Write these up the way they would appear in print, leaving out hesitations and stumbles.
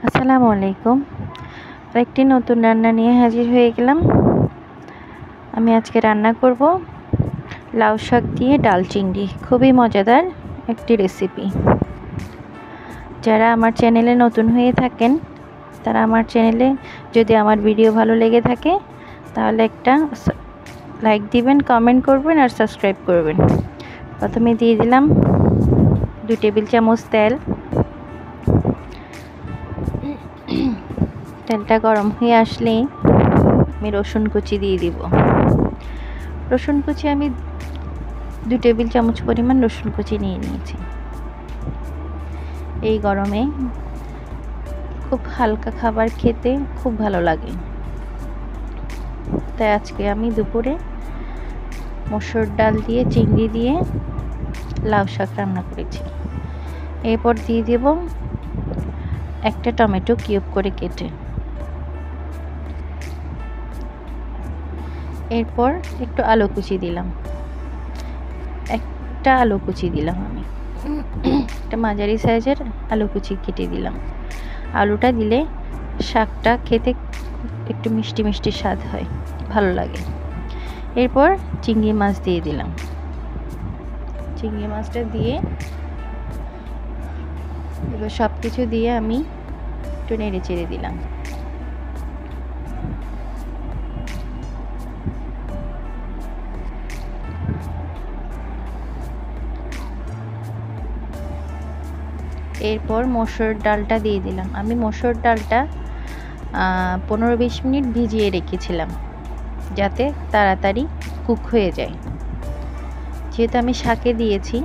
আসসালামু আলাইকুম। আরেকটি নতুন রান্না নিয়ে হাজির হয়ে গেলাম। আমি আজকে রান্না করব লাউ শাক দিয়ে ডাল চিংড়ি। খুবই মজাদার একটি রেসিপি। যারা আমার চ্যানেলে নতুন হয়ে থাকেন তারা আমার চ্যানেলে যদি আমার ভিডিও ভালো লেগে থাকে তাহলে একটা লাইক দিবেন, কমেন্ট করবেন আর সাবস্ক্রাইব করবেন। প্রথমে দিয়ে দিলাম 2 টেবিল চামচ তেল। তেলটা গরম হয়ে আসলে আমি রসুন কুচি দিয়ে দিব। রসুন কুচি আমি 2 টেবিল চামচ পরিমাণ রসুন কুচি নিয়ে নিয়েছি। এই গরমে খুব হালকা খাবার খেতে খুব ভালো লাগে, তাই আজকে আমি দুপুরে মসুর ডাল দিয়ে চিংড়ি দিয়ে লাউ শাক রান্না করেছি। এরপর দিয়ে দেব একটা টমেটো কিউব করে কেটে। এরপর একটু আলু কুচি দিলাম, একটা আলু কুচি দিলাম, আমি একটা মাঝারি সাইজের আলু কুচি কেটে দিলাম। আলুটা দিলে শাকটা খেতে একটু মিষ্টি মিষ্টি স্বাদ হয়, ভালো লাগে। এরপর চিংড়ি মাছ দিয়ে দিলাম। চিংড়ি মাছটা দিয়ে এবার সব কিছু দিয়ে আমি একটু নেড়ে চেড়ে দিলাম। এরপর মসুর ডালটা দিয়ে দিলাম। আমি মসুর ডালটা 15-20 মিনিট ভিজিয়ে রেখেছিলাম যাতে তাড়াতাড়ি কুক হয়ে যায়। যেহেতু আমি শাকে দিয়েছি,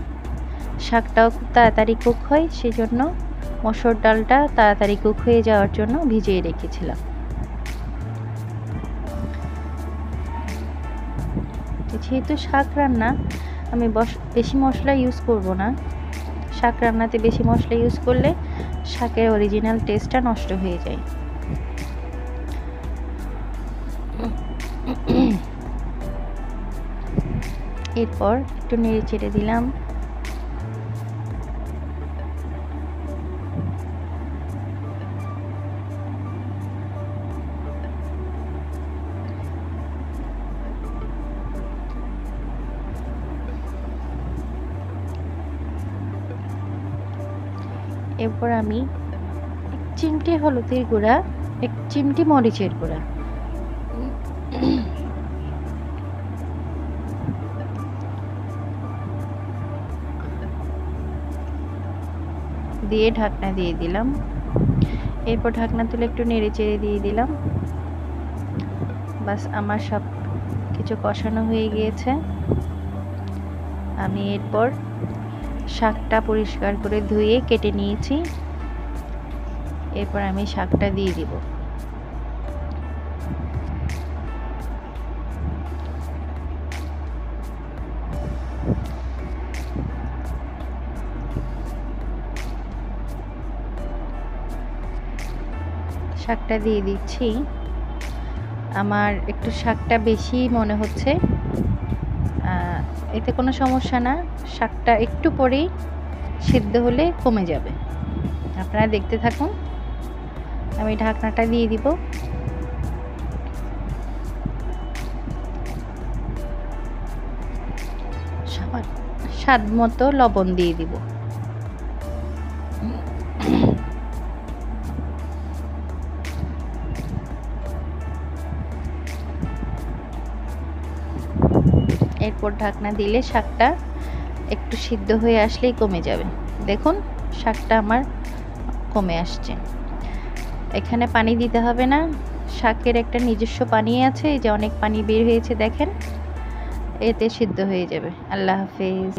শাকটাও খুব তাড়াতাড়ি কুক হয়, সেজন্য মসুর ডালটা তাড়াতাড়ি কুক হয়ে যাওয়ার জন্য ভিজিয়ে রেখেছিলাম। যেহেতু শাক রান্না, আমি বেশি মশলা ইউজ করব না। শাক রান্নাতে বেশি মশলা ইউজ করলে শাকের অরিজিনাল টেস্টটা নষ্ট হয়ে যায়। এরপর একটু নেড়ে চেড়ে দিলাম। এরপর আমি 1 চিমটি হলুদের গুঁড়া, 1 চিমটি মরিচের গুঁড়া দিয়ে ঢাকনা দিয়ে দিলাম। এরপর ঢাকনা তুলে একটু নেড়ে চেড়ে দিয়ে দিলাম। বাস আমার সব কিছু কষানো হয়ে গিয়েছে। আমি এরপর শাকটা পরিষ্কার করে ধুয়ে কেটে নিয়েছি। এরপর আমি শাকটা দিয়ে দিব। শাকটা দিয়ে দিচ্ছি। আমার একটু শাকটা বেশি মনে হচ্ছে, এতে কোনো সমস্যা না। শাকটা একটু পরেই সিদ্ধ হলে কমে যাবে। আপনারা দেখতে থাকুন। আমি ঢাকনাটা দিয়ে দিব। স্বাদ মতো লবণ দিয়ে দিব। এরপর ঢাকনা দিলে শাকটা একটু সিদ্ধ হয়ে আসলেই কমে যাবে। দেখুন শাকটা আমার কমে আসছে। এখানে পানি দিতে হবে না, শাকের একটা নিজস্ব পানি আছে, এই যে অনেক পানি বের হয়েছে দেখেন, এতে সিদ্ধ হয়ে যাবে। আল্লাহ হাফেজ।